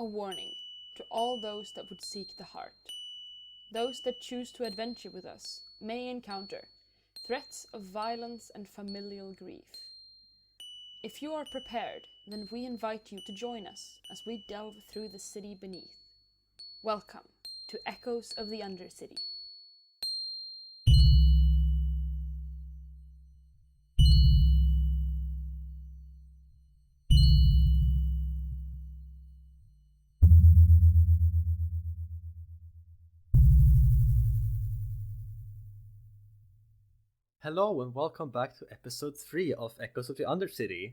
A warning to all those that would seek the heart. Those that choose to adventure with us may encounter threats of violence and familial grief. If you are prepared, then we invite you to join us as we delve through the city beneath. Welcome to Echoes of the Undercity. Hello and welcome back to episode 3 of Echoes of the Undercity.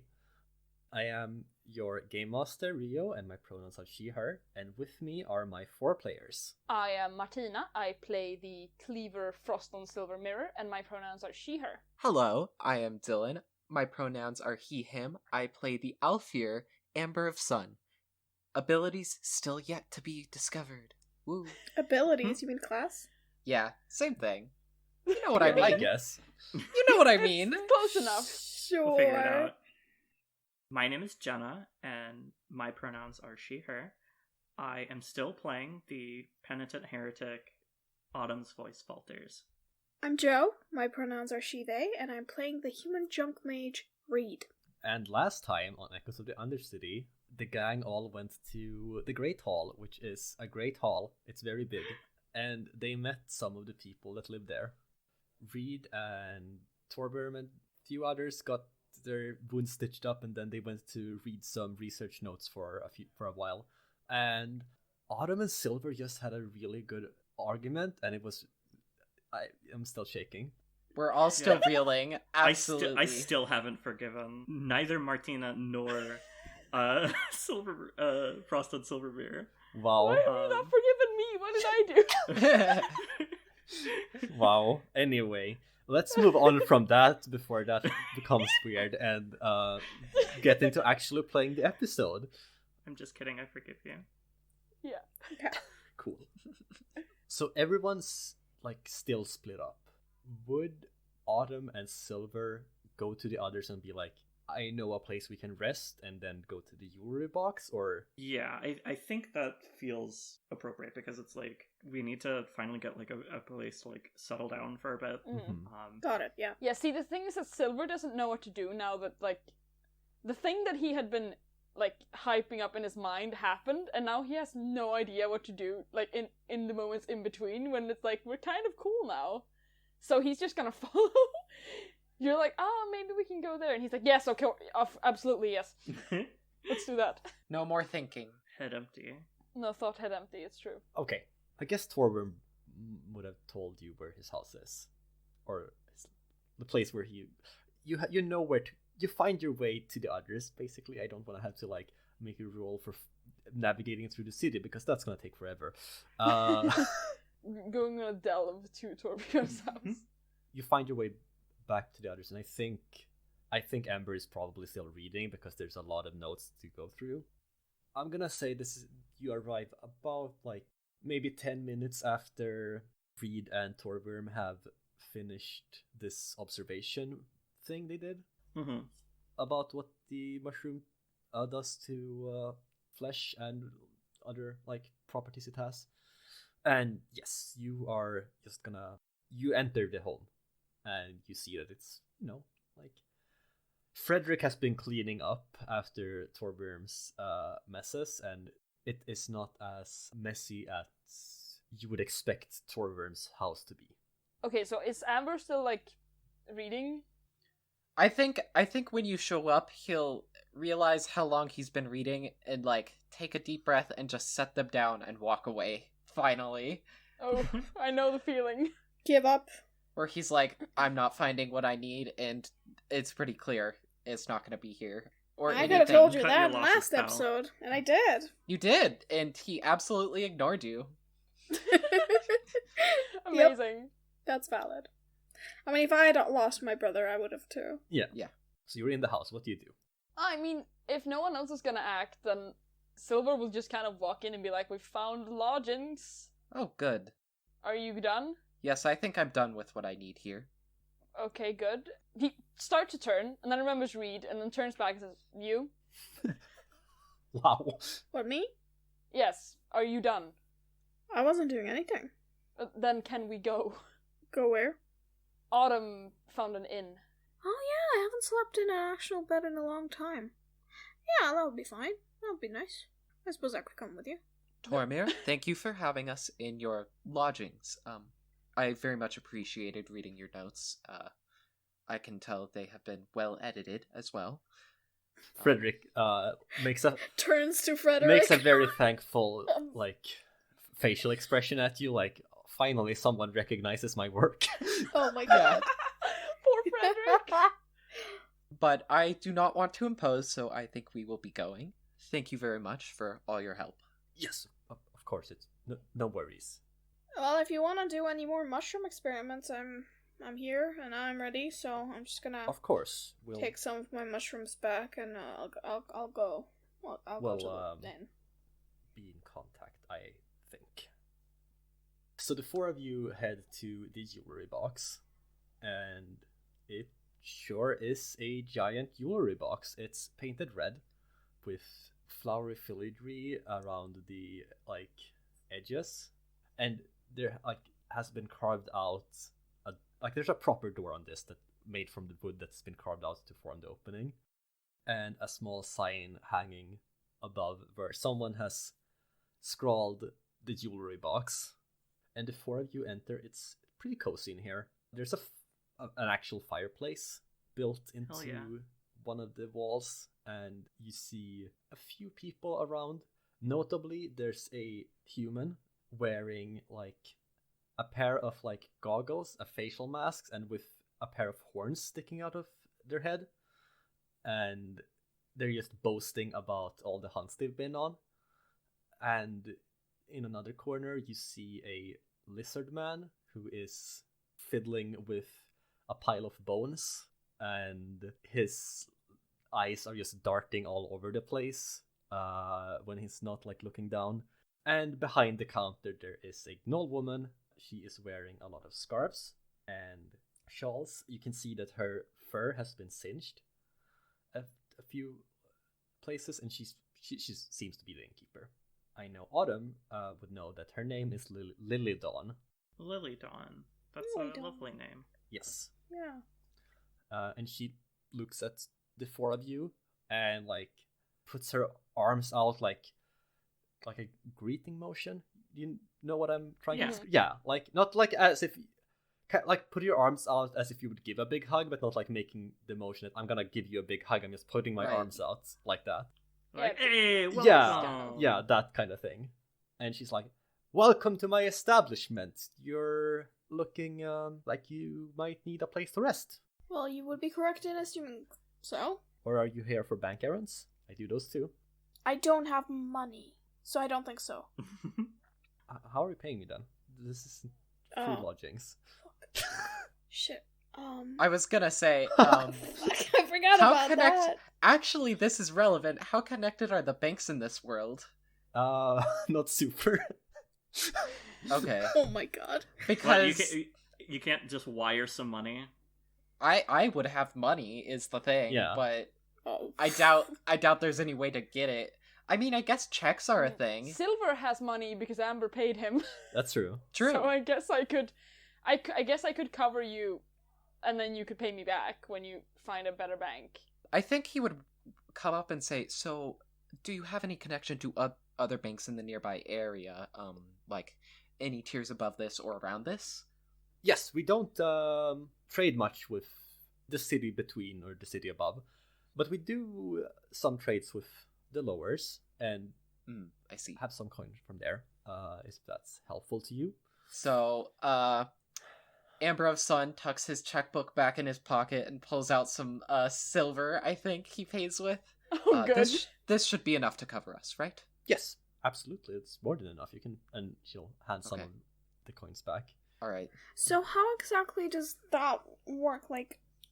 I am your game master, Rio, and my pronouns are she, her, and with me are my 4 players. I am Martina. I play the Cleaver Frost on Silver Mirror, and my pronouns are she, her. Hello, I am Dylan. My pronouns are he, him. I play the Alfear Amber of Sun. Abilities still yet to be discovered. Woo. Abilities? You mean class? Yeah, same thing. You know what I mean. I guess. You know what I mean. Close enough. Sure. We'll figure it out. My name is Jenna, and my pronouns are she, her. I am still playing the penitent heretic Autumn's Voice Falters. I'm Joe. My pronouns are she, they, and I'm playing the human junk mage, Reed. And last time on Echoes of the Undercity, the gang all went to the Great Hall, which is a great hall. It's very big. And they met some of the people that live there. Reed and Torberm and a few others got their wounds stitched up, and then they went to read some research notes for a while. And Autumn and Silver just had a really good argument, and it was... I'm still shaking. We're all still reeling. Absolutely. I still haven't forgiven neither Martina nor Frosted Silver Mirror. Wow. Why have you not forgiven me? What did I do? Wow. Anyway, let's move on from that before that becomes weird and get into actually playing the episode. I'm just kidding, I forgive you. Yeah. Cool. So everyone's still split up. Would Autumn and Silver go to the others and be like, I know a place we can rest, and then go to the jewelry box, or... Yeah, I think that feels appropriate, because it's we need to finally get a place to settle down for a bit. Mm-hmm. Got it, yeah. Yeah, see, the thing is that Silver doesn't know what to do now that, the thing that he had been, hyping up in his mind happened, and now he has no idea what to do, in the moments in between, when it's we're kind of cool now. So he's just gonna follow. You're like, maybe we can go there. And he's like, yes, okay, absolutely, yes. Let's do that. No more thinking. Head empty. No thought, head empty, it's true. Okay, I guess Torberm would have told you where his house is. Or the place where you know where to... You find your way to the others, basically. I don't want to have to, make a roll for navigating through the city, because that's going to take forever. Going on a delve to Torbjörn's house. You find your way back to the others, and I think Amber is probably still reading, because there's a lot of notes to go through. I'm gonna say you arrive about maybe 10 minutes after Reed and Torberm have finished this observation thing they did about what the mushroom does to flesh and other properties it has. And yes, you are just you enter the home. And you see that it's, Frederick has been cleaning up after Torberm's messes, and it is not as messy as you would expect Torberm's house to be. Okay, so is Amber still, reading? I think when you show up, he'll realize how long he's been reading and, take a deep breath and just set them down and walk away, finally. Oh, I know the feeling. Give up. Where he's like, I'm not finding what I need, and it's pretty clear it's not going to be here. Or I anything. could have told you Cut that your last losses, pal. episode, and I did. You did, and he absolutely ignored you. Amazing. Yep, that's valid. I mean, if I had lost my brother, I would have too. Yeah. So you're in the house. What do you do? I mean, if no one else is gonna act, then Silver will just kind of walk in and be like, we found lodgings. Oh, good. Are you done? Yes, I think I'm done with what I need here. Okay, good. He starts to turn, and then remembers Reed, and then turns back and says, you? Wow. What, me? Yes. Are you done? I wasn't doing anything. Then can we go? Go where? Autumn found an inn. Oh yeah, I haven't slept in an actual bed in a long time. Yeah, that would be fine. That would be nice. I suppose I could come with you. Tormir, thank you for having us in your lodgings. I very much appreciated reading your notes. I can tell they have been well edited as well. Frederick makes a Turns to Frederick. makes a very thankful facial expression at you, like finally someone recognizes my work. Oh my god. Poor Frederick. But I do not want to impose, so I think we will be going. Thank you very much for all your help. Yes, of course, it's no worries. Well, if you want to do any more mushroom experiments, I'm here and I'm ready. So I'm just gonna Of course, we'll take some of my mushrooms back, and I'll go. I'll go to the inn. be in contact, I think. So the four of you head to the jewelry box, and it sure is a giant jewelry box. It's painted red with flowery filigree around the edges, and there has been carved out there's a proper door on this that made from the wood that's been carved out to form the opening, and a small sign hanging above where someone has scrawled the jewelry box. And the four of you enter. It's pretty cozy in here. There's an actual fireplace built into one of the walls, and you see a few people around. Notably, there's a human wearing a pair of goggles, a facial mask, and with a pair of horns sticking out of their head. And they're just boasting about all the hunts they've been on. And in another corner, you see a lizard man who is fiddling with a pile of bones, and his eyes are just darting all over the place when he's not looking down. And behind the counter, there is a gnoll woman. She is wearing a lot of scarves and shawls. You can see that her fur has been singed a few places, and she seems to be the innkeeper. I know Autumn would know that her name is Lily Dawn. Lily Dawn. That's Lily a Dawn. lovely name. Yes. Yeah. And she looks at the four of you and puts her arms out like a greeting motion. You know what I'm trying to? Yeah, not as if put your arms out as if you would give a big hug, but not making the motion that I'm gonna give you a big hug. I'm just putting my arms out like that. Hey, welcome. Yeah, that kind of thing. And she's like, "Welcome to my establishment. You're looking like you might need a place to rest." Well, you would be correct in assuming so. Or are you here for bank errands? I do those too. I don't have money, so I don't think so. How are you paying me then? This is free lodgings. Shit. I was gonna say, I forgot about that. Actually, this is relevant. How connected are the banks in this world? Not super. Okay. Oh my god. Because you can't just wire some money. I would have money is the thing, but I doubt there's any way to get it. I mean, I guess checks are a thing. Silver has money because Amber paid him. That's true. True. So I guess I could cover you, and then you could pay me back when you find a better bank. I think he would come up and say, "So, do you have any connection to other banks in the nearby area? Any tiers above this or around this?" Yes, we don't trade much with the city between or the city above, but we do some trades with the lowers, and I see. Have some coin from there, if that's helpful to you. So, Ambrov's son tucks his checkbook back in his pocket and pulls out some silver, I think he pays with. Oh, good. This should be enough to cover us, right? Yes, absolutely. It's more than enough. You can, and she'll hand some of the coins back. All right. So how exactly does that work?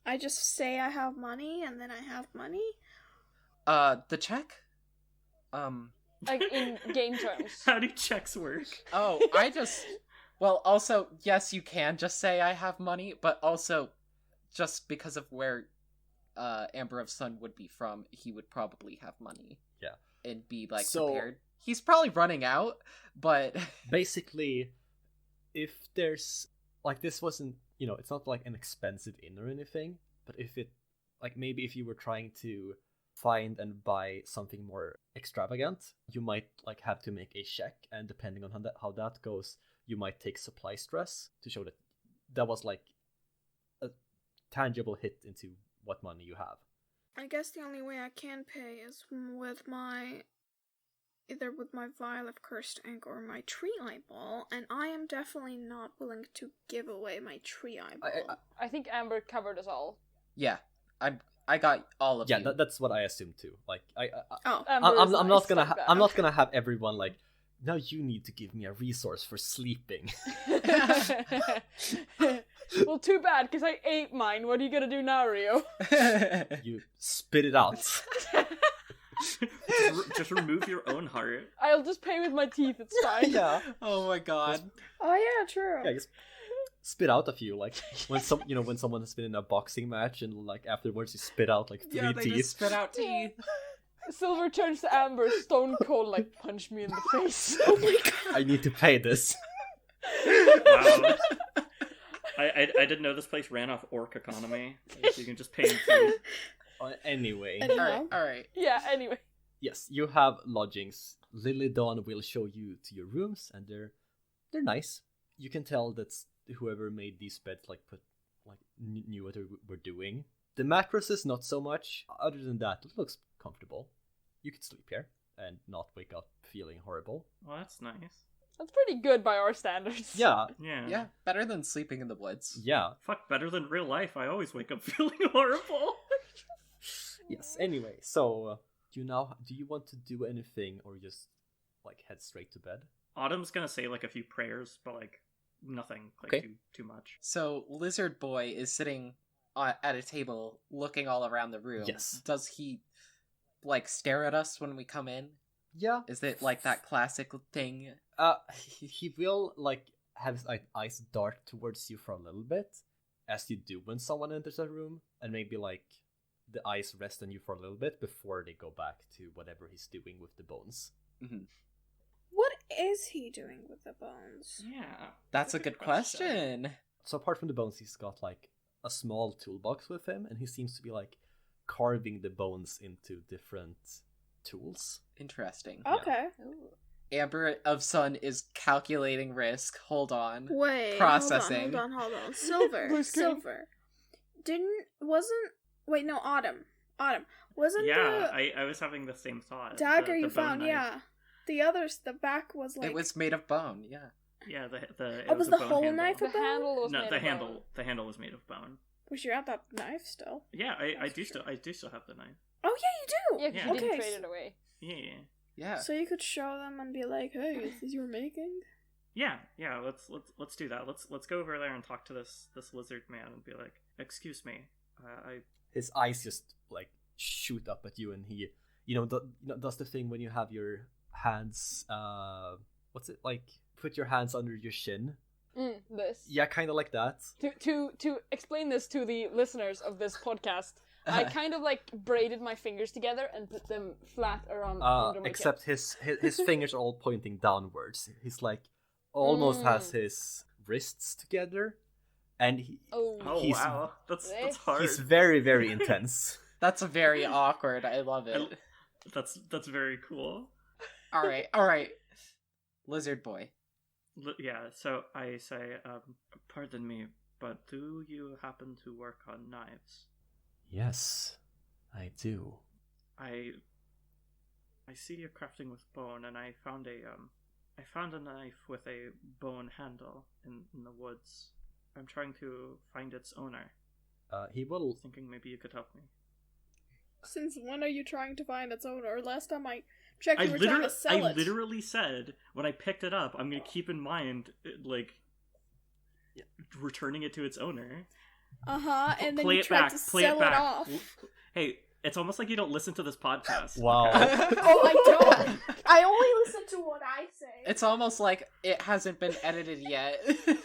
I just say I have money, and then I have money? The check? In game terms. How do checks work? Oh, well, also, yes, you can just say I have money, but also, just because of where Amberov's son would be from, he would probably have money. Yeah. And be, prepared. He's probably running out, but Basically, if there's like this wasn't, it's not like an expensive inn or anything, but if it like maybe if you were trying to find and buy something more extravagant, you might like have to make a check, and depending on how that goes, you might take supply stress to show that was like a tangible hit into what money you have. I guess the only way I can pay is either with my vial of cursed ink or my tree eyeball, and I am definitely not willing to give away my tree eyeball. I think Amber covered us all. yeah, I got all of you. Yeah, that's what I assumed too. Like Amber is I'm nice not gonna like that. I'm not gonna have everyone like, now you need to give me a resource for sleeping. Well, too bad, because I ate mine. What are you gonna do now, Rio? You spit it out. Just remove your own heart. I'll just pay with my teeth, it's fine. Yeah. Oh my god. Oh yeah, true. Yeah, just spit out a few, like when when someone has been in a boxing match and like afterwards you spit out like 3 they teeth. just spit out teeth. Silver turns to Amber, stone cold, like, punch me in the face. Oh my god. I need to pay this. Wow. I didn't know this place ran off orc economy. So you can just pay in food. Anyway. Alright. Yeah, anyway. Yes, you have lodgings. Lily Dawn will show you to your rooms, and they're nice. You can tell that whoever made these beds knew what they were doing. The mattresses, not so much. Other than that, it looks comfortable. You could sleep here and not wake up feeling horrible. Well, that's nice. That's pretty good by our standards. Yeah, Yeah, better than sleeping in the woods. yeah. Fuck, better than real life. I always wake up feeling horrible. Yes. Anyway, so do you want to do anything or just like head straight to bed? Autumn's gonna say like a few prayers, but like nothing like Okay. too much. So, Lizard Boy is sitting at a table looking all around the room. Yes. Does he, like, stare at us when we come in? Yeah. Is it like that classic thing? He will like have his eyes dart towards you for a little bit, as you do when someone enters a room, and maybe like the eyes rest on you for a little bit before they go back to whatever he's doing with the bones. Mm-hmm. What is he doing with the bones? Yeah. That's a good question. So apart from the bones, he's got like a small toolbox with him, and he seems to be like carving the bones into different tools. Interesting. Okay. Amber of Sun is calculating risk. Hold on. Wait. Processing. Hold on. Silver. Blue screen. Silver. Wait, no, Autumn. Wasn't Yeah, the I was having the same thought. dagger The you bone found, knife. yeah. The back was like... It was made of bone, yeah. Yeah, Oh, was a the bone whole handle. knife The handle was No, made the of handle. bone. The handle was made of bone. Wish you had that knife still. Yeah, I That's do true. still have the knife. Oh, yeah, you do! Yeah, because Yeah. you didn't Okay, trade it away. Yeah. Yeah. So you could show them and be like, hey, is this your making? Yeah. Let's do that. Let's go over there and talk to this lizard man and be like, "Excuse me, His eyes just like shoot up at you, and he, does the thing when you have your hands. What's it like? Put your hands under your shin. This. Yeah, kind of like that. To explain this to the listeners of this podcast, I kind of like braided my fingers together and put them flat around under my Except his fingers are all pointing downwards. He's like almost has his wrists together, and oh he's wow, that's hard. he's very, very intense. That's very awkward. I love it. That's very cool. Alright. Lizard Boy. Yeah, so I say, pardon me, but do you happen to work on knives? Yes, I do. I see you're crafting with bone, and I found a knife with a bone handle in the woods. I'm trying to find its owner. He will. Thinking maybe you could help me. Since when are you trying to find its owner? Last time I checked, you were trying to sell I it. literally said when I picked it up, I'm gonna keep in mind like returning it to its owner. And then Play you it tried back. to Play sell it back. off. Hey, it's almost like you don't listen to this podcast. Wow. Oh, I don't. I only listen to what I say. It's almost like it hasn't been edited yet.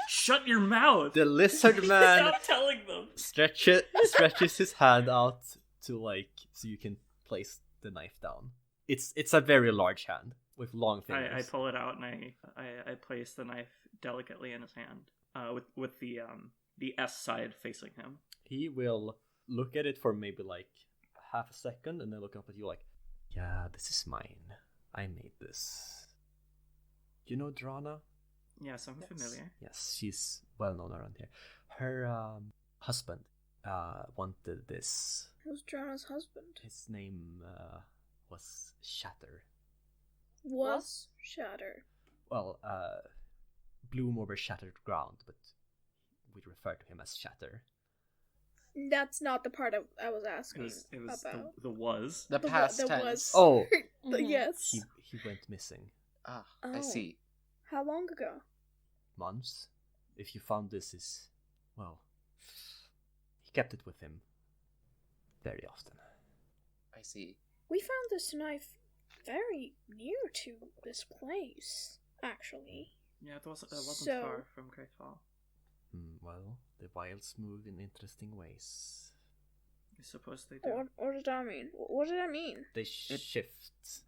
Shut your mouth. The lizard man Stop telling them. stretches his hand out to so you can place the knife down. It's a very large hand. with long fingers. I pull it out and I place the knife delicately in his hand, with the S side facing him. He will look at it for maybe like half a second and then look up at you like, yeah, this is mine. I made this. You know Drana? Yes, I'm familiar. Yes, she's well known around here. Her husband wanted this. Who's Drana's husband? His name was Shatter. Was Shatter. Well, bloom over shattered ground, but we refer to him as Shatter. That's not the part I was asking It was about. the was. The past the tense. was. Oh, Yes. he went missing. Ah, Oh. I see. How long ago? Months. If you found this is, well, he kept it with him very often. I see. We found this knife very near to this place, actually. Yeah, it wasn't So- far from Great Hall. Well, the wilds move in interesting ways. I suppose they do. What did that mean? What did that mean? They shift,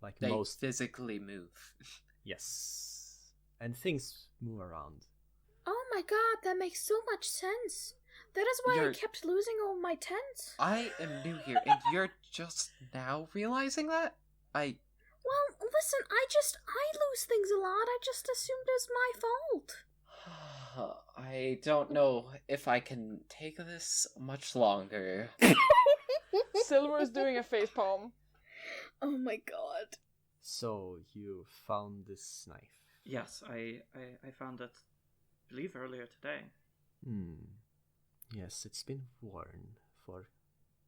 like They most. physically move. Yes, and things move around. Oh my god, that makes so much sense. That is why I You're- kept losing all my tents. I am new here, and you're just now realizing that? Well, listen, I lose things a lot. I just assumed it's my fault. I don't know if I can take this much longer. Silver is doing a facepalm. Oh my god. So you found this knife. Yes, I found it, I believe, earlier today. Yes, it's been worn for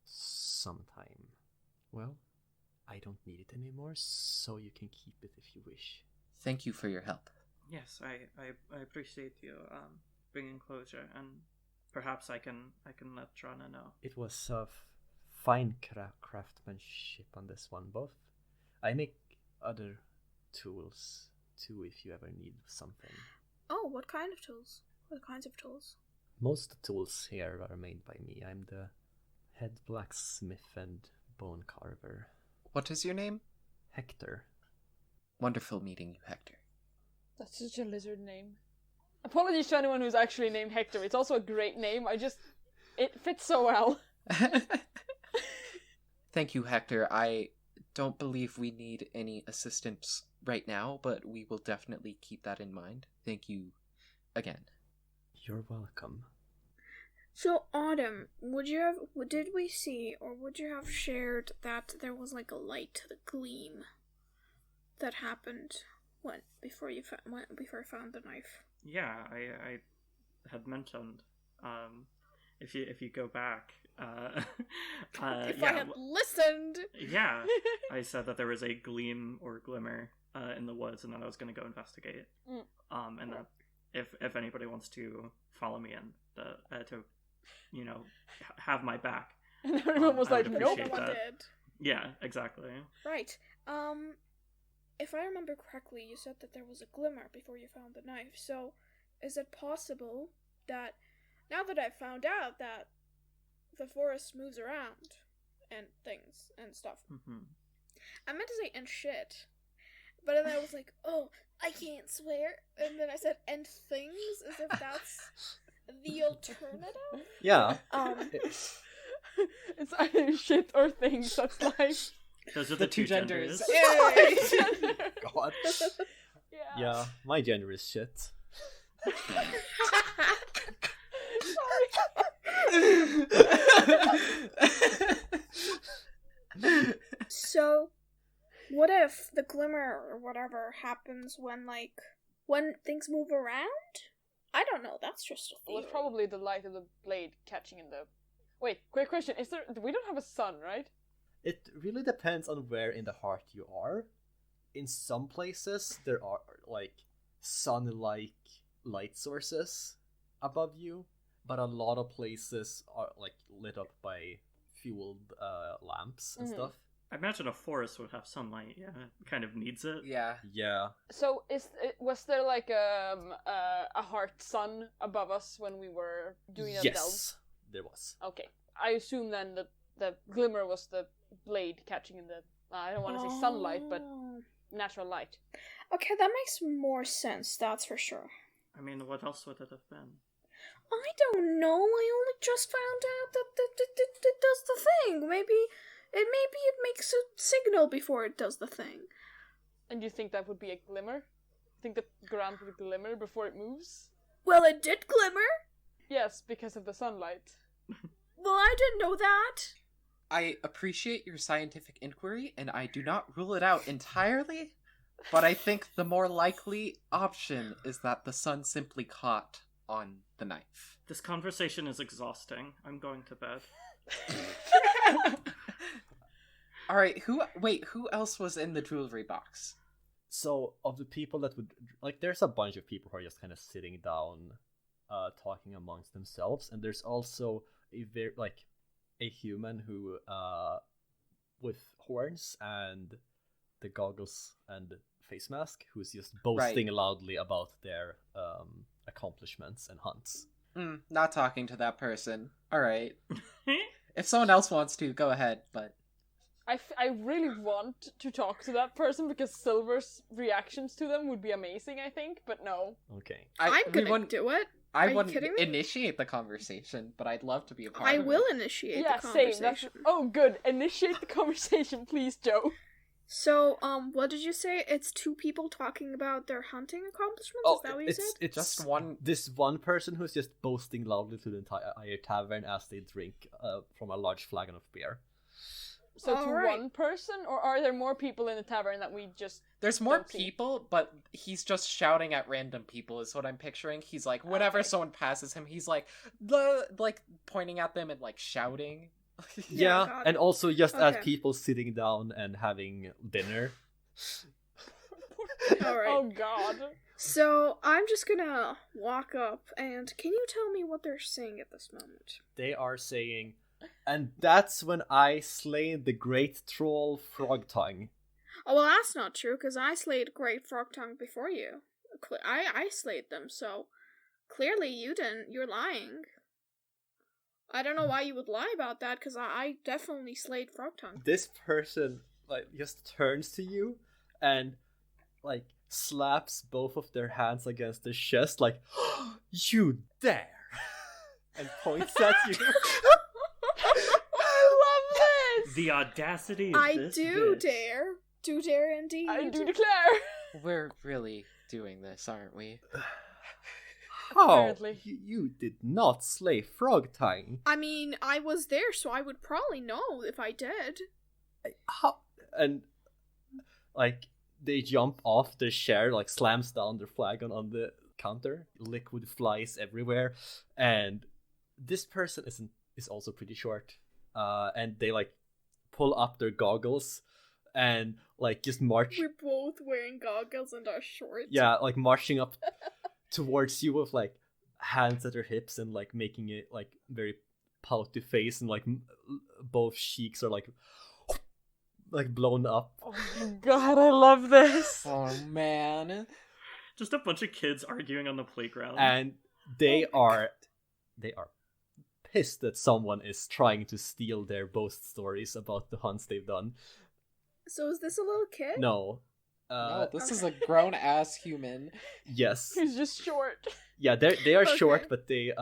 some time. Well, I don't need it anymore, so you can keep it if you wish. Thank you for your help. Yes, I appreciate you bringing closure, and perhaps I can let Drana know. It was fine craftsmanship on this one, both. I make other tools too if you ever need something. Oh, what kind of tools? What kinds of tools? Most tools here are made by me. I'm the head blacksmith and bone carver. What is your name? Hector. Wonderful meeting you, Hector. That's such a lizard name. Apologies to anyone who's actually named Hector. It's also a great name. It fits so well. Thank you, Hector. I don't believe we need any assistance right now, but we will definitely keep that in mind. Thank you again. You're welcome. So, Autumn, did we see, or would you have shared that there was like a light, the gleam that happened before I found the knife? Yeah, I had mentioned, if you go back, If I had listened! Yeah, I said that there was a gleam or glimmer in the woods, and that I was going to go investigate. And that if anybody wants to follow me in, to, have my back. And everyone was I like, would nope. appreciate No one that. did. Yeah, exactly. Right. If I remember correctly, you said that there was a glimmer before you found the knife. So, is it possible that now that I've found out that the forest moves around and things and stuff, I meant to say and shit, but then I was like, oh, I can't swear, and then I said and things as if that's the alternative. Yeah. It's either shit or things. That's life. Those are the two genders. God. Yeah, my gender is shit. So, what if the glimmer or whatever happens when things move around? I don't know. That's just a Well, theory. it's probably the light of the blade catching in the... Wait, quick question. We don't have a sun, right? It really depends on where in the heart you are. In some places, there are, like, sun-like light sources above you, but a lot of places are, like, lit up by fueled lamps and stuff. I imagine a forest would have sunlight. Yeah, it kind of needs it. Yeah. Yeah. So, was there like a heart sun above us when we were doing that delve? Yes, there was. Okay. I assume then that the glimmer was the blade catching in the I don't want to say sunlight, but natural light. Okay, that makes more sense, that's for sure. I mean, what else would it have been? I don't know, I only just found out that it does the thing. Maybe it makes a signal before it does the thing. And you think that would be a glimmer? Think the ground would glimmer before it moves? Well, it did glimmer. Yes, because of the sunlight. Well, I didn't know that. I appreciate your scientific inquiry, and I do not rule it out entirely, but I think the more likely option is that the sun simply caught on the knife. This conversation is exhausting. I'm going to bed. Alright, who else was in the jewelry box? So, of the people that would... Like, there's a bunch of people who are just kind of sitting down, talking amongst themselves, and there's also a human who, with horns and the goggles and face mask, who's just boasting loudly about their accomplishments and hunts. Not talking to that person. Alright. If someone else wants to, go ahead, but... I really want to talk to that person because Silver's reactions to them would be amazing, I think, but no. Okay. I'm gonna do it. I wouldn't initiate the conversation, but I'd love to be a part of it. I will initiate the conversation. Same. Oh, good. Initiate the conversation, please, Joe. So, what did you say? It's two people talking about their hunting accomplishments? Is that what you said? It's just one... This one person who's just boasting loudly to the entire tavern as they drink from a large flagon of beer. So one person, or are there more people in the tavern that we just... There's more people, but he's just shouting at random people is what I'm picturing. He's like, whenever someone passes him, he's like pointing at them and like shouting. Yeah, and also just at people sitting down and having dinner. Alright. Oh god. So, I'm just gonna walk up, and can you tell me what they're saying at this moment? They are saying... And that's when I slayed the great troll Frogtongue. Oh, well, that's not true, because I slayed Great Frogtongue before you. I slayed them, so clearly you didn't. You're lying. I don't know why you would lie about that, because I definitely slayed Frogtongue. This person, just turns to you and, slaps both of their hands against their chest, oh, you dare! And points at you. The audacity of this do bitch. dare. Do dare indeed. I do declare. We're really doing this, aren't we? Oh, you did not slay Frogtongue. I mean, I was there, so I would probably know if I did. How? And, they jump off their chair, slams down their flagon on the counter. Liquid flies everywhere. And this person is also pretty short. And they, pull up their goggles and just march. We're both wearing goggles and our shorts. Yeah, marching up towards you with hands at their hips and making it very pouty face and both cheeks are blown up. Oh my god, I love this. Oh man. Just a bunch of kids arguing on the playground. And they are pissed that someone is trying to steal their boast stories about the hunts they've done. So is this a little kid? No. No, this is a grown-ass human. Yes. He's just short. Yeah, they are short, but they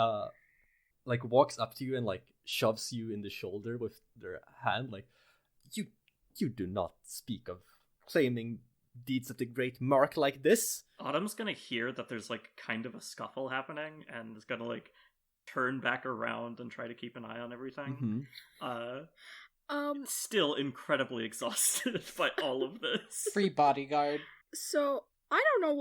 walks up to you and shoves you in the shoulder with their hand, you do not speak of claiming deeds of the great Mark like this. Autumn's gonna hear that there's kind of a scuffle happening and is gonna turn back around and try to keep an eye on everything. Still incredibly exhausted by all of this. Free bodyguard. So I don't know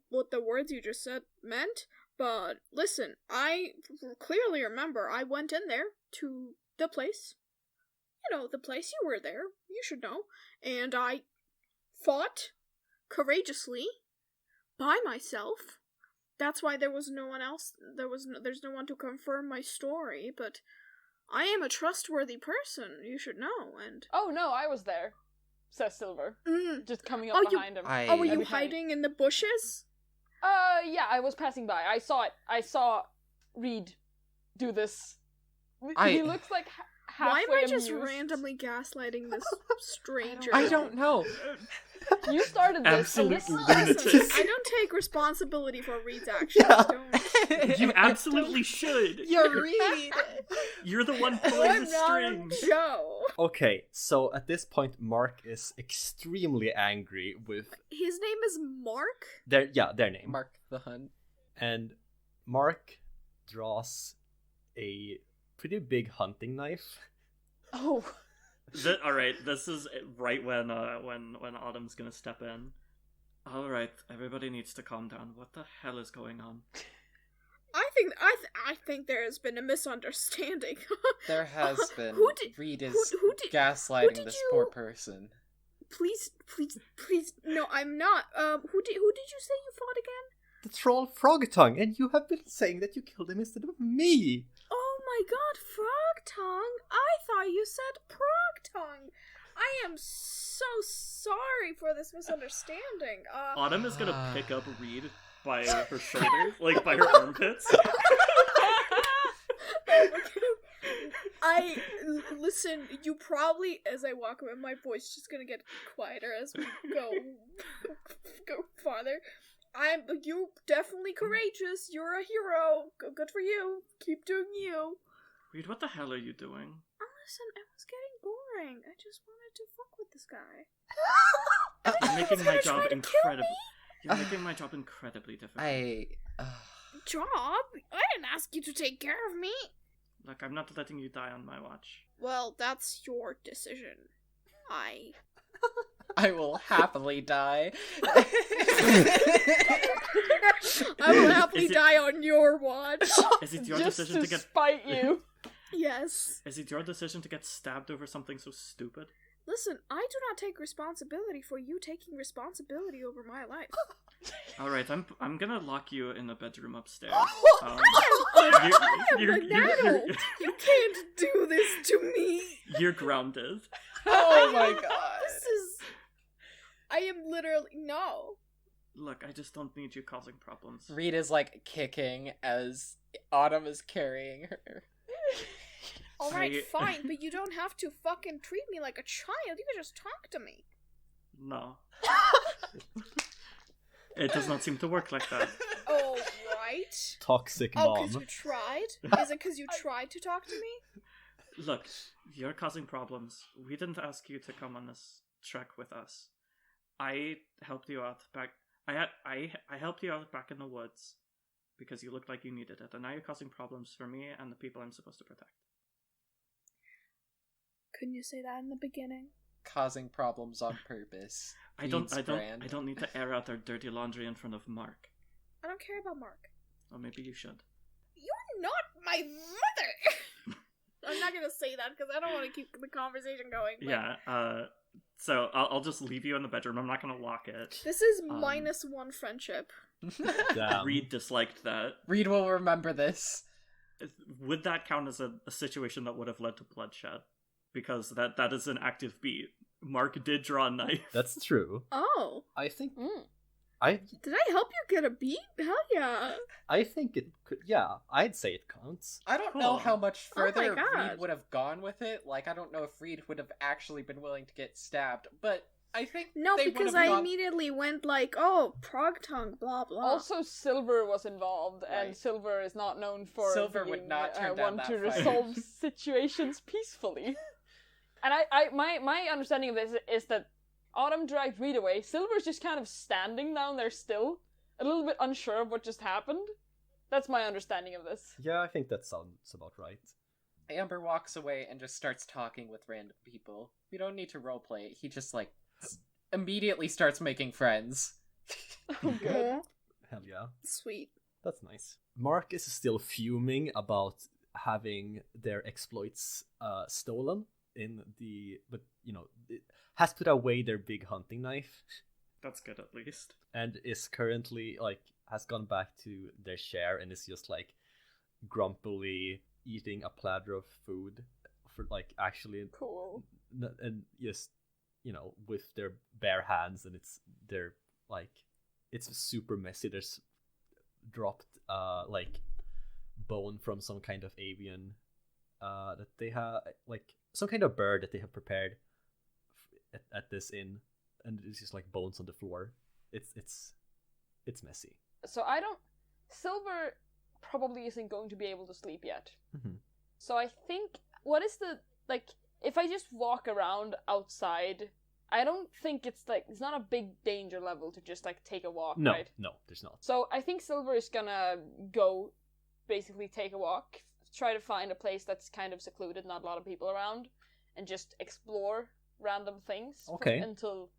what the words you just said meant, but listen, I clearly remember I went in there to the place. You know, the place you were there. You should know. And I fought courageously by myself. That's why there was no one else. There's no one to confirm my story, but I am a trustworthy person, you should know, and... Oh no, I was there, says Silver. Just coming up behind him. Were you hiding in the bushes? Yeah, I was passing by. I saw it. I saw Reed do this. He looks like Why am I halfway just amused. randomly gaslighting this stranger? I don't know. You started this. and Absolute this lunatic. Listen, I don't take responsibility for Reed's actions. Yeah. Don't. You absolutely should. You're Reed. You're the one pulling I'm the not strings. Joe. Okay, so at this point, Mark is extremely angry with His name is Mark? their name. Mark the Hunt. And Mark draws a pretty big hunting knife. Oh. All right, this is right when Autumn's gonna step in. All right, everybody needs to calm down. What the hell is going on? I think there has been a misunderstanding. There has been. Who did- Reed is who did gaslighting did this you- poor person. Please. No, I'm not. Who did you say you fought again? The troll Frogtongue, and you have been saying that you killed him instead of me. Oh my god, Frog Tongue! I thought you said Prog Tongue! I am so sorry for this misunderstanding. Autumn is gonna pick up Reed by her shoulder, like by her armpits. Listen, you probably, as I walk away, my voice is just gonna get quieter as we go farther. You're definitely courageous. You're a hero. Good for you. Keep doing you. Reed, what the hell are you doing? Listen, it was getting boring. I just wanted to fuck with this guy. You're making my gonna job try to kill incredible. me? You're making my job incredibly difficult. Job? I didn't ask you to take care of me. Look, I'm not letting you die on my watch. Well, that's your decision. I will happily die. I will happily Is it- die on your watch. Is it your Just decision to to get? spite you. Yes. Is it your decision to get stabbed over something so stupid? Listen, I do not take responsibility for you taking responsibility over my life. All right, I'm gonna lock you in the bedroom upstairs. I am you're- an adult. You can't do this to me. You're grounded. Oh my god. This is... I am literally... No. Look, I just don't need you causing problems. Reed is like kicking as Autumn is carrying her. Alright, I- fine, but you don't have to fucking treat me like a child. You can just talk to me. No. It does not seem to work like that. Oh, right. Toxic Oh, mom. because you tried? Is it because you tried to talk to me? Look, you're causing problems. We didn't ask you to come on this trek with us. I helped you out back. I helped you out back in the woods because you looked like you needed it, and now you're causing problems for me and the people I'm supposed to protect. Couldn't you say that in the beginning? Causing problems on purpose. I don't Reed's brand. need to air out our dirty laundry in front of Mark. I don't care about Mark. Or maybe you should. You're not my mother! I'm not gonna say that because I don't want to keep the conversation going. But Yeah. So I'll just leave you in the bedroom. I'm not gonna lock it. this is -1 friendship. Damn. Reed disliked that. Reed will remember this. Would that count as a situation that would have led to bloodshed? Because that is an active beat. Mark did draw a knife. That's true. Oh. I think Mm. Did I help you get a beat? Hell yeah. I think it could. Yeah, I'd say it counts. I don't Cool. know how much Oh my further God. Reed would have gone with it. Like, I don't know if Reed would have actually been willing to get stabbed, but I think No, they would because have I gone... immediately went like, oh, prog tongue, blah blah. Also, Silver was involved, and Right. Silver is not known for Silver would being, not turn down one that to fight. resolve situations peacefully. And my understanding of this is that Autumn dragged Reed away. Silver's just kind of standing down there still, a little bit unsure of what just happened. That's my understanding of this. Yeah, I think that sounds about right. Amber walks away and just starts talking with random people. We don't need to roleplay. He just, like, immediately starts making friends. Oh, good. Hell yeah. Sweet. That's nice. Mark is still fuming about having their exploits stolen but it has put away their big hunting knife That's good at least. and is currently has gone back to their share and is just grumpily eating a platter of food for actually Cool. and just with their bare hands, and it's super messy. There's dropped bone from some kind of avian that they have like some kind of bird that they have prepared at this inn, and it's just like bones on the floor. It's messy. So Silver probably isn't going to be able to sleep yet. Mm-hmm. So I think, what is the, like, if I just walk around outside, I don't think it's not a big danger level to just, like, take a walk, No, right? no, there's not. So I think Silver is gonna go, basically take a walk, try to find a place that's kind of secluded, not a lot of people around, and just explore random things. Okay. Until,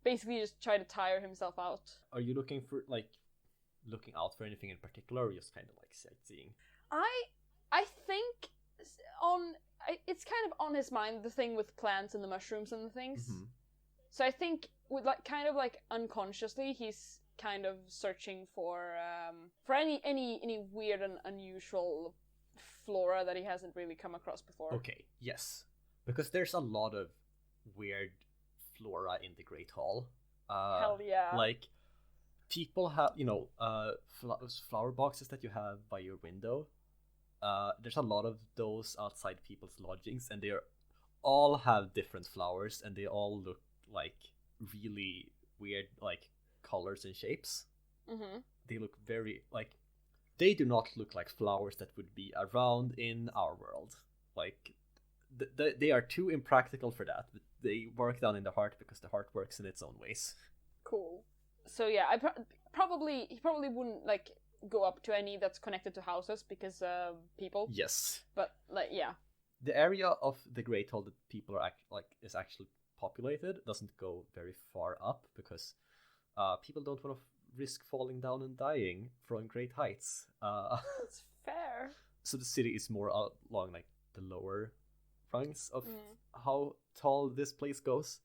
basically just try to tire himself out. Are you looking out for anything in particular, or just kind of like sightseeing? I think it's kind of on his mind, the thing with plants and the mushrooms and the things. Mm-hmm. So I think with kind of unconsciously, he's kind of searching for any weird and unusual flora that he hasn't really come across before. Okay, yes, because there's a lot of weird flora in the Great Hall. Hell yeah! Like, people have, flower boxes that you have by your window. There's a lot of those outside people's lodgings, and all have different flowers, and they all look like really weird, like, colors and shapes. Mm-hmm. They look they do not look like flowers that would be around in our world. Like, they are too impractical for that. They work down in the heart because the heart works in its own ways. Cool. So yeah, he probably wouldn't go up to any that's connected to houses because people. Yes. But yeah. The area of the Great Hall that people are is actually populated doesn't go very far up because people don't want to risk falling down and dying from great heights. That's fair. So the city is more along the lower rungs of how tall this place goes.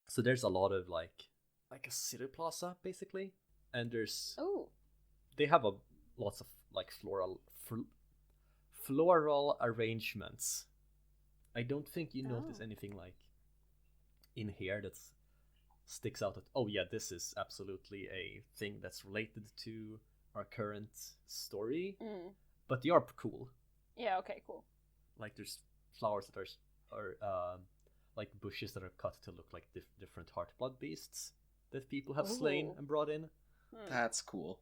So there's a lot of like a city plaza basically, and they have lots of floral arrangements. I don't think you notice anything in here that sticks out that, oh yeah, this is absolutely a thing that's related to our current story. But they are cool. Yeah, okay, cool. Like, there's flowers that are like bushes that are cut to look like different heartblood beasts that people have slain and brought in. That's cool.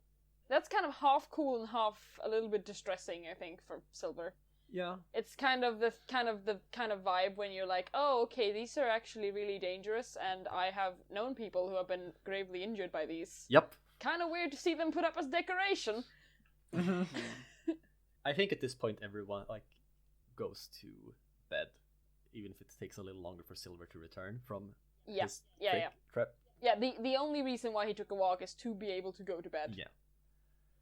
That's kind of half cool and half a little bit distressing, I think, for Silver. Yeah. It's kind of the vibe when you're like, oh, okay, these are actually really dangerous, and I have known people who have been gravely injured by these. Yep. Kind of weird to see them put up as decoration. I think at this point everyone goes to bed, even if it takes a little longer for Silver to return from his trip. Yeah, the only reason why he took a walk is to be able to go to bed. Yeah.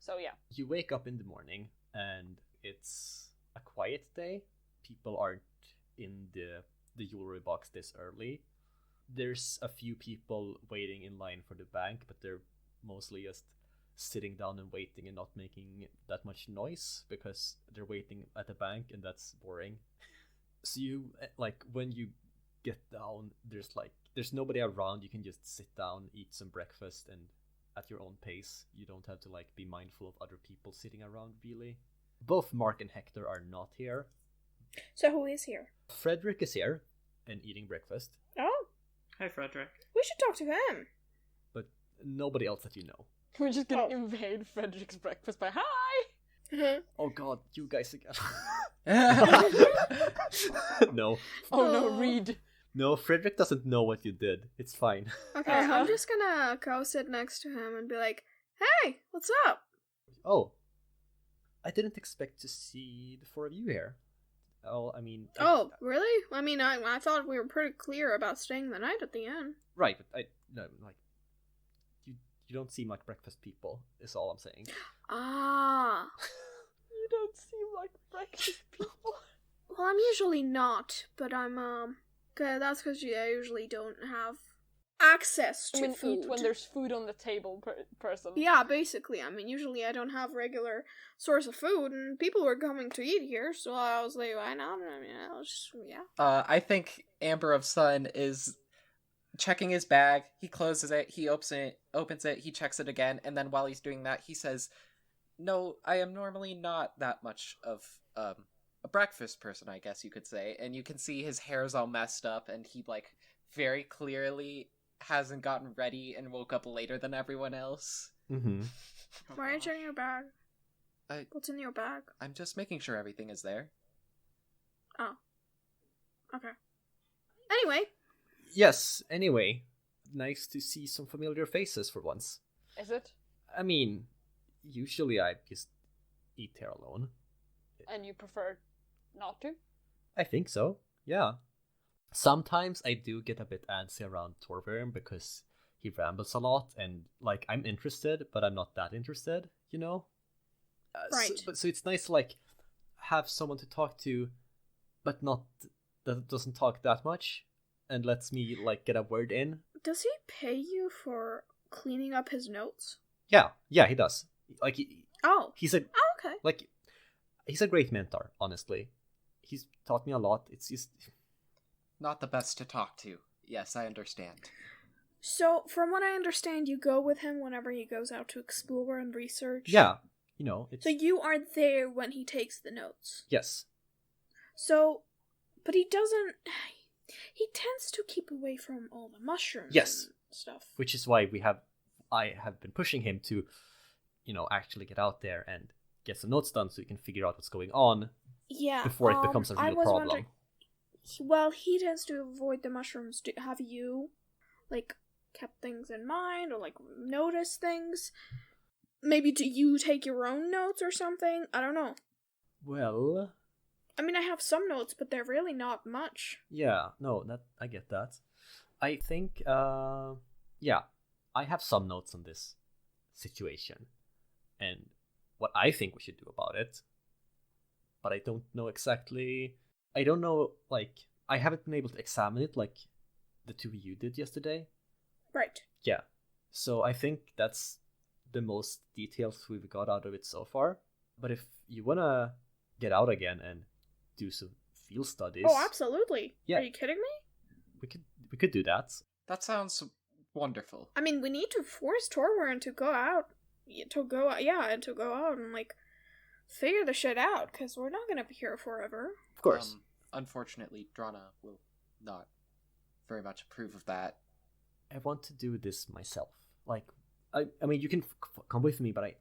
So yeah. You wake up in the morning and it's a quiet day. People aren't in the jewelry box this early. There's a few people waiting in line for the bank, but they're mostly just sitting down and waiting and not making that much noise because they're waiting at the bank and that's boring. So you when you get down, there's nobody around. You can just sit down, eat some breakfast, and at your own pace. You don't have to be mindful of other people sitting around, really. Both Mark and Hector are not here. So who is here? Frederick is here and eating breakfast. Oh. Hi, Frederick. We should talk to him. But nobody else that you know. We're just gonna invade Frederick's breakfast by hi! Oh god, you guys again. No. Oh no, Reed. No, Frederick doesn't know what you did. It's fine. Okay, I'm just gonna go sit next to him and be like, hey, what's up? Oh. I didn't expect to see the four of you here. Oh, I mean... Oh, really? I mean, I thought we were pretty clear about staying the night at the inn. Right, but you don't seem like breakfast people, is all I'm saying. Ah. You don't seem like breakfast people. Well, I'm usually not, but I'm, that's because I usually don't have access to food. Eat when there's food on the table person. Yeah, basically. I mean, usually I don't have regular source of food, and people were coming to eat here, so I was like, why not? I mean, I was just, yeah. I think Amber of Sun is checking his bag. He closes it, he opens it, he checks it again, and then while he's doing that, he says, no, I am normally not that much of a breakfast person, I guess you could say, and you can see his hair's all messed up, and he, like, very clearly hasn't gotten ready and woke up later than everyone else. Mm-hmm. Why aren't you in your bag? I- What's in your bag? I'm just making sure everything is there. Oh. Okay. Anyway. Yes, anyway. Nice to see some familiar faces for once. Is it? I mean, usually I just eat there alone. And you prefer not to? I think so, yeah. Sometimes I do get a bit antsy around Torvirm because he rambles a lot and, like, I'm interested, but I'm not that interested, you know? Right. So it's nice to, like, have someone to talk to, but not that doesn't talk that much and lets me, like, get a word in. Does he pay you for cleaning up his notes? Yeah, he does. Like, he's a okay. like, he's a great mentor, honestly. He's taught me a lot. It's just... Not the best to talk to. Yes, I understand. So, from what I understand, you go with him whenever he goes out to explore and research? Yeah, you know, it's... So you are there when he takes the notes? Yes. So, but he doesn't... He tends to keep away from all the mushrooms Yes. and stuff. Which is why I have been pushing him to, you know, actually get out there and get some notes done so he can figure out what's going on before it becomes a real problem. Well, he tends to avoid the mushrooms. Have you, like, kept things in mind or, like, noticed things? Maybe do you take your own notes or something? I don't know. Well... I mean, I have some notes, but they're really not much. Yeah, no, I get that. I think, yeah, I have some notes on this situation and what I think we should do about it. But I don't know exactly. I don't know, like, I haven't been able to examine it like the two of you did yesterday. Right. Yeah. So I think that's the most details we've got out of it so far. But if you want to get out again and do some field studies... Oh, absolutely. Yeah. Are you kidding me? We could do that. That sounds wonderful. I mean, we need to force Torwern to go out. To go out and, like, figure the shit out, because we're not going to be here forever. Of course. Unfortunately, Drana will not very much approve of that. I want to do this myself. Like, I mean, you can come with me, but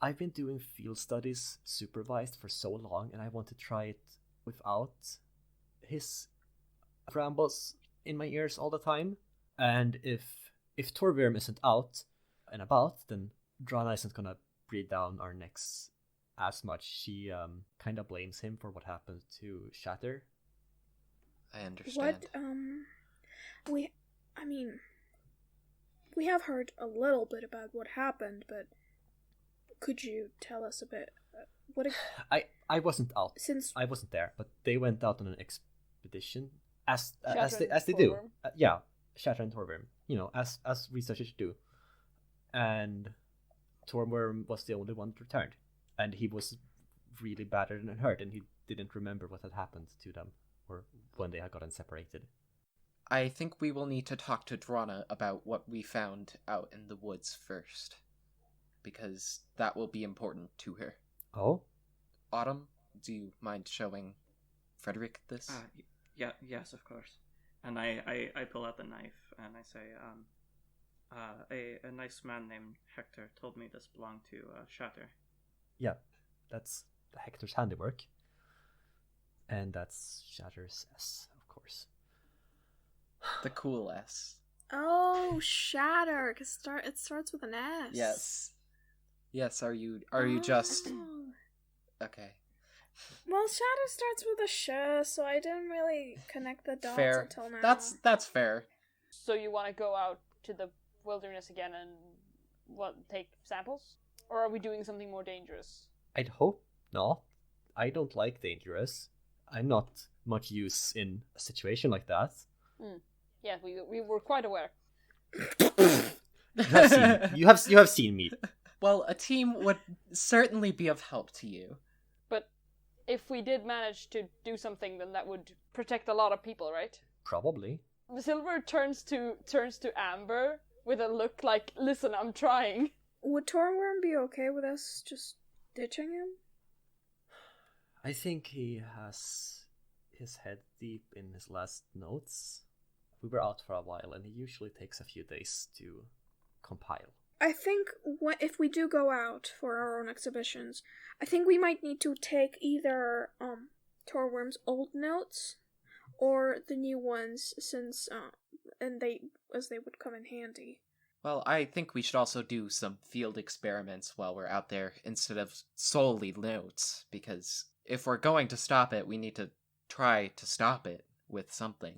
I've been doing field studies supervised for so long, and I want to try it without his rambles in my ears all the time. And if Torvirm isn't out and about, then Drana isn't gonna breathe down our necks as much. She kind of blames him for what happened to Shatter. I understand. We have heard a little bit about what happened, but could you tell us a bit? I wasn't out. Since I wasn't there, but they went out on an expedition as Shatter they and do. Torvirm. Yeah, Shatter and Torvirm. You know, as researchers do. And Torvirm was the only one that returned, and he was really battered and hurt, and he didn't remember what had happened to them or when they had gotten separated. I think we will need to talk to Drana about what we found out in the woods first, because that will be important to her. Oh? Autumn, do you mind showing Frederick this? Yes, of course. And I pull out the knife and I say, a nice man named Hector told me this belonged to Shatter. Yeah, that's Hector's handiwork. And that's Shatter's S, of course. The cool S. Oh, Shatter, because it starts with an S. Yes. Yes, are you just... Okay. Well, Shatter starts with a sh, so I didn't really connect the dots Fair. until now. That's fair. So you want to go out to the wilderness again and take samples? Or are we doing something more dangerous? I'd hope not. I don't like dangerous. I'm not much use in a situation like that. Yeah, we were quite aware. You have seen me. Well, a team would certainly be of help to you. But if we did manage to do something, then that would protect a lot of people, right? Probably. Silver turns to Amber with a look like, listen, I'm trying. Would Torworm be okay with us just ditching him? I think he has his head deep in his last notes. We were out for a while, and it usually takes a few days to compile. I think if we do go out for our own exhibitions, I think we might need to take either Torworm's old notes or the new ones, since they would come in handy. Well, I think we should also do some field experiments while we're out there instead of solely notes, because if we're going to stop it, we need to try to stop it with something.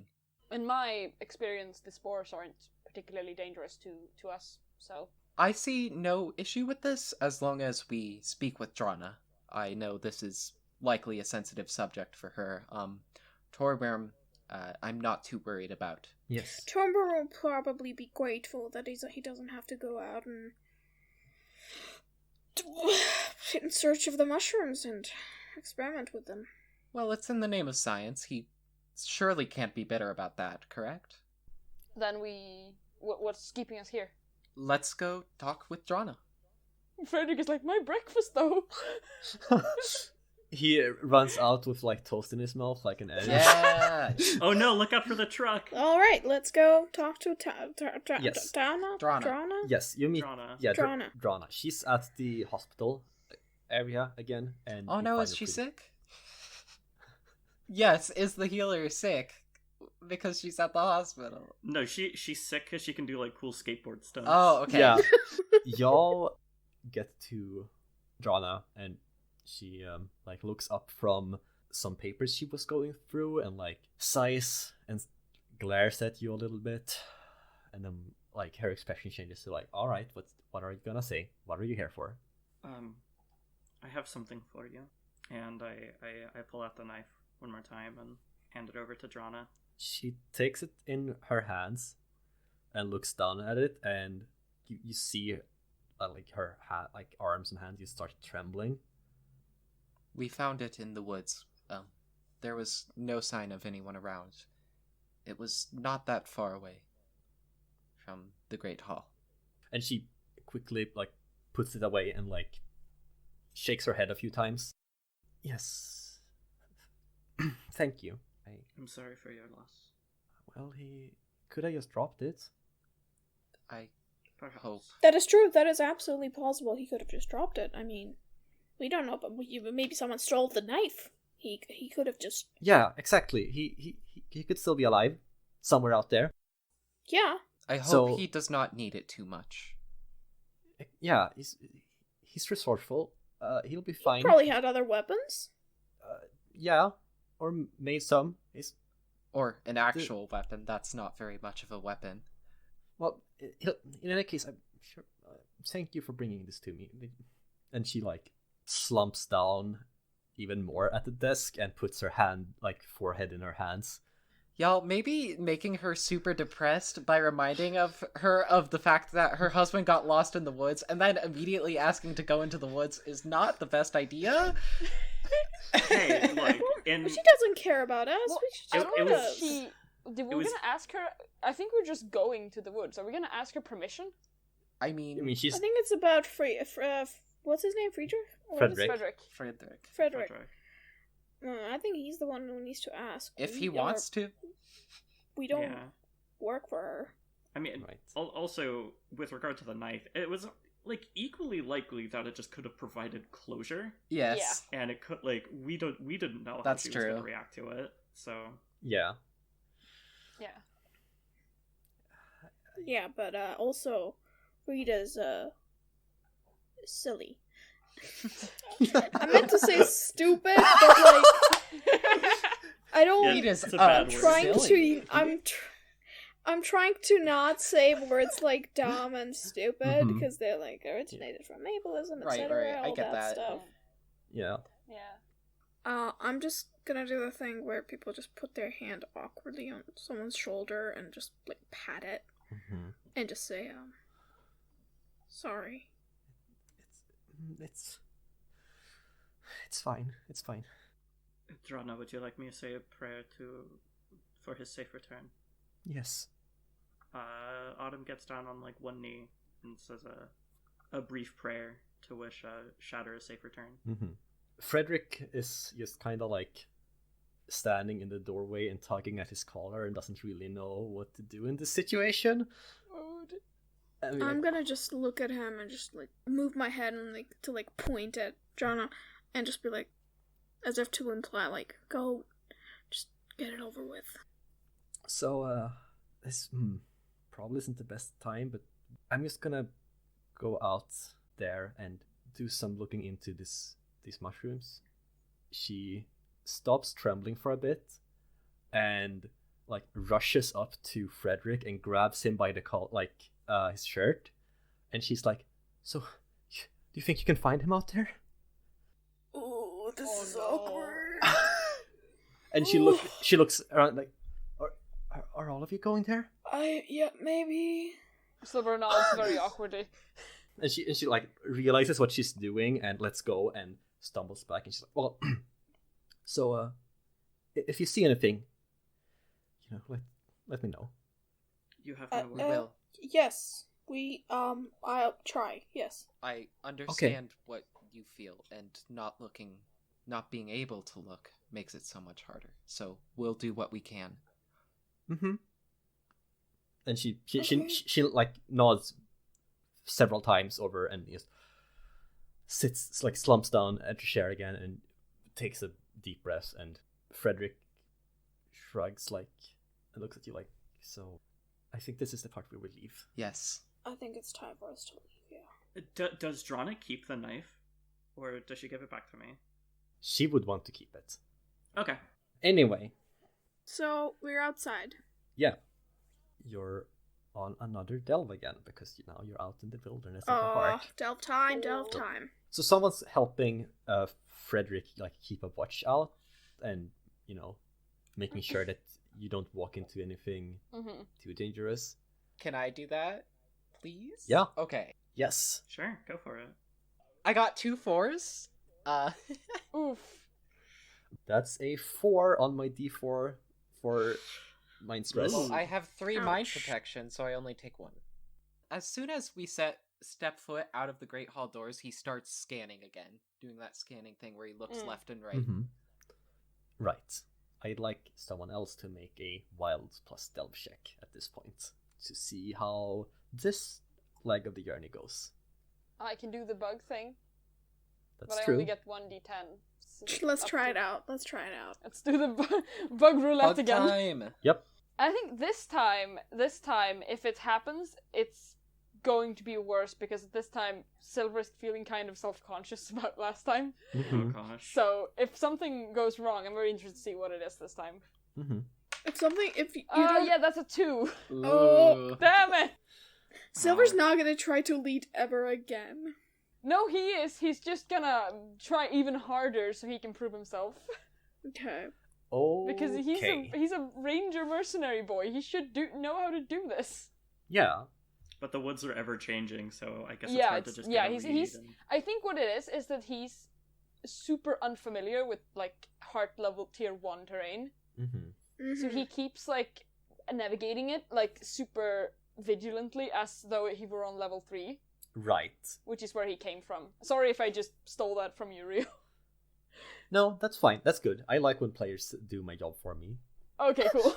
In my experience, the spores aren't particularly dangerous to us, so... I see no issue with this as long as we speak with Drana. I know this is likely a sensitive subject for her. Torworm, I'm not too worried about. Yes. Torworm will probably be grateful that he doesn't have to go out and in search of the mushrooms and experiment with them. Well, it's in the name of science. He surely can't be bitter about that, correct? Then what's keeping us here? Let's go talk with Drana. Frederick is like, my breakfast though! He runs out with like toast in his mouth, like an egg. Yeah! Oh no, look out for the truck! Alright, let's go talk to Yes. Drana. Yes, you meet. Drana. Yeah, Drana. Drana. She's at the hospital area again, and Oh you no, find is her she pretty- sick? Yes, is the healer sick? Because she's at the hospital. No, she's sick because she can do like cool skateboard stunts. Oh, okay. Yeah. Y'all get to Drana, and she like looks up from some papers she was going through, and like sighs and glares at you a little bit, and then like her expression changes to like, all right, what are you gonna say? What are you here for? I have something for you. And I pull out the knife one more time and hand it over to Drana. She takes it in her hands and looks down at it, and you see like her like arms and hands you start trembling. We found it in the woods. There was no sign of anyone around. It was not that far away from the Great Hall. And she quickly like puts it away and like shakes her head a few times. Yes. Thank you. I'm sorry for your loss. Well, he could have just dropped it. I Perhaps. hope. That is true. That is absolutely possible. He could have just dropped it. I mean, we don't know, but maybe someone stole the knife. He could have just... Yeah, exactly. He could still be alive somewhere out there. Yeah. I hope So- he does not need it too much. Yeah, he's resourceful. He'll be fine. Probably had other weapons. Yeah, or made some. Or an actual weapon. That's not very much of a weapon. Well, in any case, I'm sure. Thank you for bringing this to me. And she like slumps down even more at the desk and puts her forehead in her hands. Y'all, maybe making her super depressed by reminding her of the fact that her husband got lost in the woods and then immediately asking to go into the woods is not the best idea. Hey, like, in... She doesn't care about us. Well, We should it- just it let was- us. We're was- gonna ask her... I think we're just going to the woods. Are we gonna ask her permission? I mean, I mean, she's I think it's about what's his name? Friedrich? Or Frederick. Frederick. Frederick. Frederick. I think he's the one who needs to ask. If We he wants to. We don't Yeah. work for her. I mean, Right. also, with regard to the knife, it was, like, equally likely that it just could have provided closure. Yes. And it could, like, we didn't know how That's she was going true. to react to it, so... yeah. Yeah. Yeah, but also, Rita's silly. I meant to say stupid, but like I don't. Yeah, Rita's it's a bad word. trying silly. to. I'm trying to not say words like dumb and stupid Mhm. because they're like originated from ableism, Right, etc. right, I All get that. stuff. Yeah. Yeah. I'm just gonna do the thing where people just put their hand awkwardly on someone's shoulder and just like pat it Mm-hmm. and just say, sorry. It's fine. It's fine. Drana, would you like me to say a prayer for his safe return? Yes. Autumn gets down on, like, one knee and says a brief prayer to wish Shatter a safe return. Mm-hmm. Frederick is just kind of like standing in the doorway and tugging at his collar and doesn't really know what to do in this situation. Rude. I mean, I'm gonna just look at him and just like move my head and like to like point at Jonna and just be like, as if to imply like, go, just get it over with. So this probably isn't the best time, but I'm just gonna go out there and do some looking into these mushrooms. She stops trembling for a bit and like rushes up to Frederick and grabs him by the his shirt, and she's like, "So, do you think you can find him out there?" Oh, this is awkward. And she looks around like, "Are all of you going there?" Yeah, maybe. Silver nods very awkwardly. And she like realizes what she's doing and lets go and stumbles back, and she's like, "Well, so if you see anything, let me know." You have my We word. will. Yes, I'll try. Yes. I understand what you feel, and not being able to look makes it so much harder. So we'll do what we can. Mm-hmm. And she like nods several times over and just sits, like slumps down at the chair again and takes a deep breath. And Frederick shrugs like and looks at you like, "So I think this is the part where we leave." Yes. I think it's time for us to leave, yeah. Does Drana keep the knife? Or does she give it back to me? She would want to keep it. Okay. Anyway, So, we're outside. yeah. You're on another delve again because now you're out in the wilderness at the heart. Delve time. So someone's helping Frederick like keep a watch out and, making sure that you don't walk into anything too dangerous. Can I do that, please? Yeah. Okay. Yes. Sure, go for it. I got 2 4s. Oof. That's a 4 on my D4 for mind stress. Well, I have 3 mind Ouch. protection, so I only take 1. As soon as we step foot out of the Great Hall doors, he starts scanning again, doing that scanning thing where he looks left and right. Mhm. Right. I'd like someone else to make a wild plus stealth check at this point to see how this leg of the journey goes. I can do the bug thing, That's but I true. only get 1d10. So Let's up try to- it out. Let's Let's do the bug roulette Bug again. time! Yep. I think this time, if it happens, it's going to be worse because this time Silver's feeling kind of self-conscious about last time. Mhm. Oh gosh. So if something goes wrong, I'm very interested to see what it is this time. Mhm. if you Oh don't... yeah, that's a 2. Oh. Damn it! Silver's not gonna try to lead ever again. No, he is. He's just gonna try even harder so he can prove himself. Okay. Okay. Because he's a ranger mercenary boy. He should know how to do this. Yeah. But the woods are ever changing, so I guess it's Yeah, hard to it's- just yeah, get a he's- read and- I think what it is that he's super unfamiliar with like heart level tier 1 terrain. Mm-hmm. So he keeps like navigating it like super vigilantly as though he were on level 3, Right. which is where he came from. Sorry if I just stole that from you, Rio. No, that's fine. That's good. I like when players do my job for me. Okay, cool.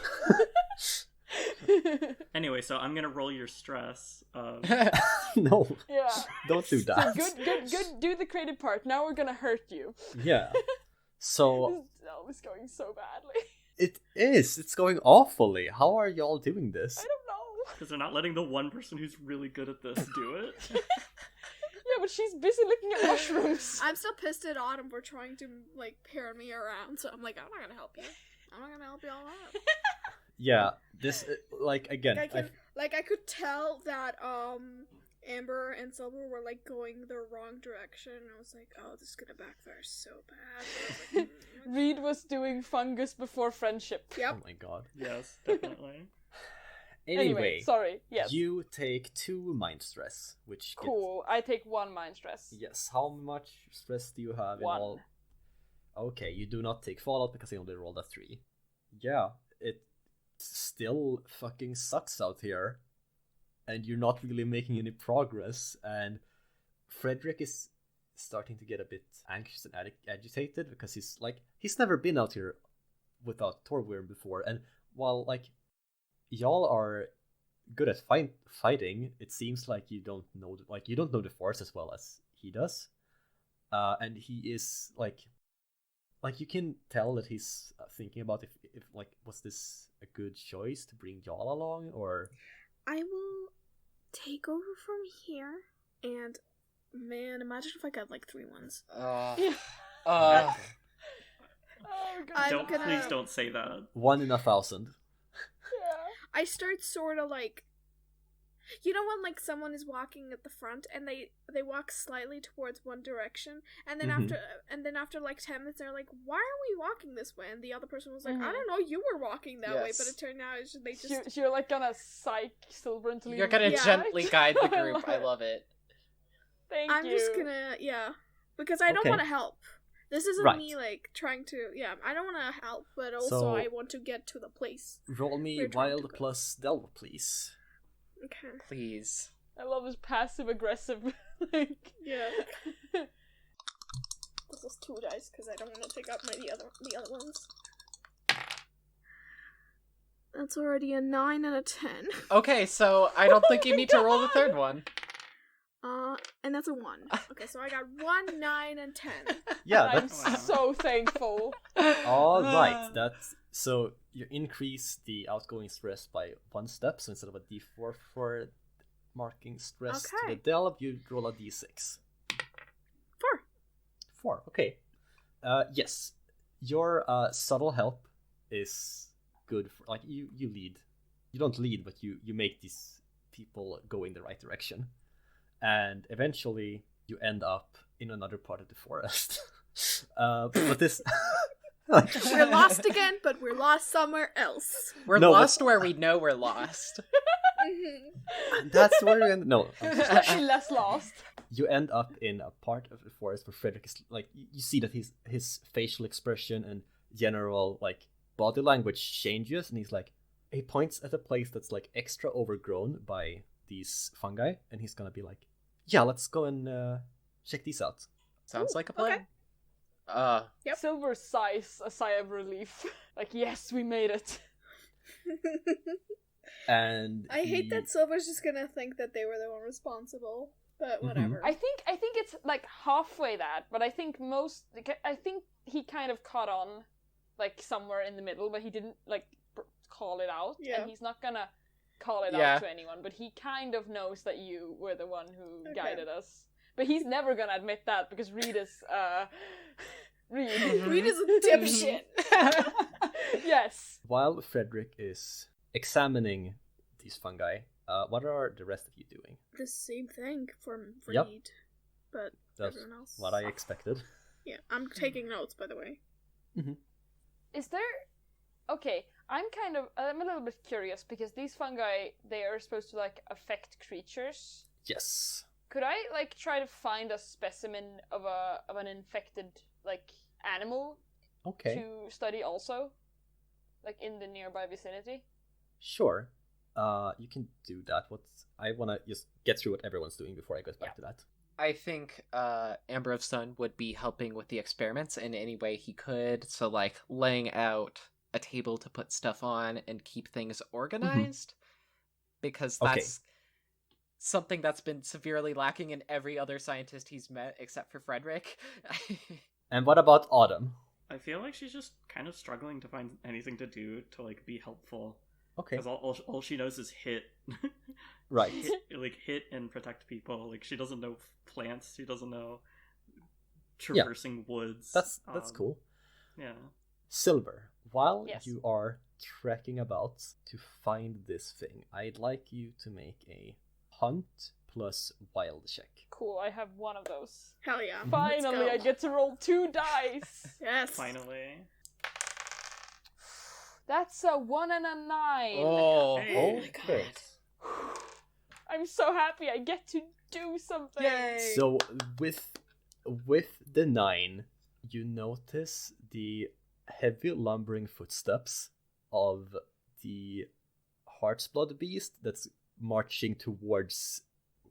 Anyway, so I'm gonna roll your stress. No, Yeah. don't do So that. good. Do the creative part. Now we're gonna hurt you. Yeah. So This is going so badly. it is. It's going awfully. How are y'all doing this? I don't know. Because they're not letting the one person who's really good at this do it. Yeah, but she's busy looking at mushrooms. I'm still pissed at Autumn for trying to, like, pair me around, so I'm like, I'm not gonna help you. I'm not gonna help you all out. Yeah. This like again. I could tell that, Amber and Silver were, like, going the wrong direction, and I was like, oh, this is gonna backfire so bad. I was like, Reed was doing fungus before friendship. Yep. Oh my god. Yes, definitely. Anyway, sorry. Yes. you take 2 mind stress, which Cool. I take 1 mind stress. Yes. How much stress do you have in 1. all? Okay, you do not take fallout because I only rolled a 3. Yeah, it still fucking sucks out here, and you're not really making any progress. And Frederick is starting to get a bit anxious and agitated because he's never been out here without Torwyrm before, and while like y'all are good at fighting, it seems like you don't know the force as well as he does, and he is like you can tell that he's thinking about if like, was this a good choice to bring y'all along, or I will take over from here, and man, imagine if I got like 3 ones. Oh god. Please don't say that. 1 in 1,000. Yeah. I start sort of like, you know when like someone is walking at the front and they walk slightly towards one direction, and then after like 10 minutes they're like, why are we walking this way? And the other person was like, I don't know, you were walking that way, but it turned out they just You're like gonna psych Silver into leaving. You're gonna gently guide the group. I love it. I'm just gonna because I don't want to help. This isn't me like trying to I don't want to help, but also I want to get to the place. Roll me wild plus delve, please. Okay. Please. I love his passive aggressive. Like, yeah. This is 2 dice because I don't want to take out the other ones. That's already a 9 and a 10. Okay, so I don't think you need to roll the third one. And that's a 1. Okay, so I got 1, 9, and 10. Yeah, I'm that's so thankful. all right. That's so you increase the outgoing stress by 1 step. So instead of a D4 for marking stress to the delve, you roll a D6. 4. Okay. Yes, your subtle help is good for like you lead. You don't lead, but you make these people go in the right direction. And eventually, you end up in another part of the forest. But this... We're lost again, but we're lost somewhere else. We're lost where we know we're lost. That's where you end... No. Slightly less lost. You end up in a part of the forest where Frederick is... Like, you see that his facial expression and general, like, body language changes. And he's like... He points at a place that's, like, extra overgrown by these fungi. And he's gonna be like... Yeah, let's go and check these out. Sounds like a plan. Okay. Yep. Silver sighs a sigh of relief. Like, yes, we made it. And I hate that Silver's just gonna think that they were the one responsible, but whatever. I think it's like halfway that, but I think he kind of caught on, like somewhere in the middle, but he didn't like call it out, and he's not gonna call it out to anyone, but he kind of knows that you were the one who guided us. But he's never gonna admit that because Reed is Reed is a dipshit. Yes. While Frederick is examining these fungi, what are the rest of you doing? The same thing for Reed, but that's everyone else. what I expected. Yeah, I'm taking notes, by the way. Mm-hmm. Is there... Okay, I'm a little bit curious because these fungi, they are supposed to like affect creatures. Yes. Could I like try to find a specimen of an infected like animal to study also, like in the nearby vicinity? Sure. You can do that. I want to just get through what everyone's doing before I go back to that. I think Amber of Sun would be helping with the experiments in any way he could. So like laying out a table to put stuff on and keep things organized, because that's something that's been severely lacking in every other scientist he's met except for Frederick. And what about Autumn? I feel like she's just kind of struggling to find anything to do to like be helpful. Okay. Because all she knows is hit. Right. Hit and protect people. Like she doesn't know plants. She doesn't know traversing woods. That's cool. Yeah. Silver, while you are trekking about to find this thing, I'd like you to make a hunt plus wild check. Cool, I have one of those. Hell yeah. Finally, I get to roll 2 dice. Yes. Finally. That's a 1 and a 9. Oh, okay. I'm so happy I get to do something. Yay. So with the 9, you notice the heavy lumbering footsteps of the Heartsblood beast that's marching towards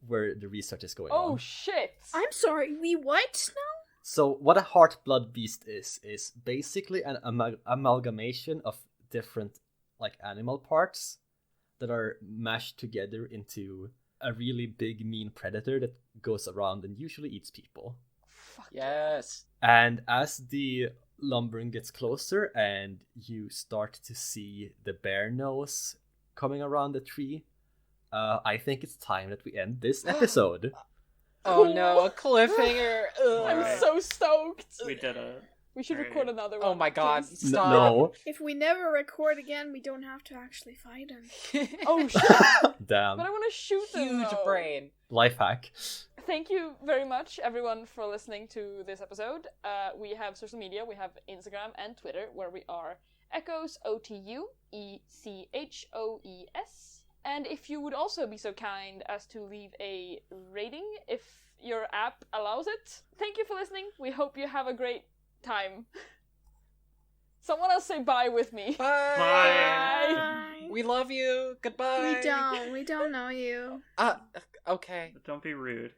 where the research is going Oh on. shit! I'm sorry, we what now? So what a heart blood beast is basically an amalgamation of different like animal parts that are mashed together into a really big mean predator that goes around and usually eats people. Fuck Yes. And as the lumbering gets closer and you start to see the bear nose coming around the tree, I think it's time that we end this episode. Oh no, a cliffhanger. Ugh. I'm Alright. so stoked. We did it. We should Alright. record another one. Oh my god, please. stop. No. If we never record again, we don't have to actually fight him. Oh shit! Damn. But I want to shoot them. Huge though. brain. Life hack. Thank you very much, everyone, for listening to this episode. We have social media. We have Instagram and Twitter, where we are Echoes, OTUECHOES. And if you would also be so kind as to leave a rating if your app allows it. Thank you for listening. We hope you have a great time. Someone else say bye with me. Bye. Bye. Bye. We love you. Goodbye. We don't know you. Okay. Don't be rude.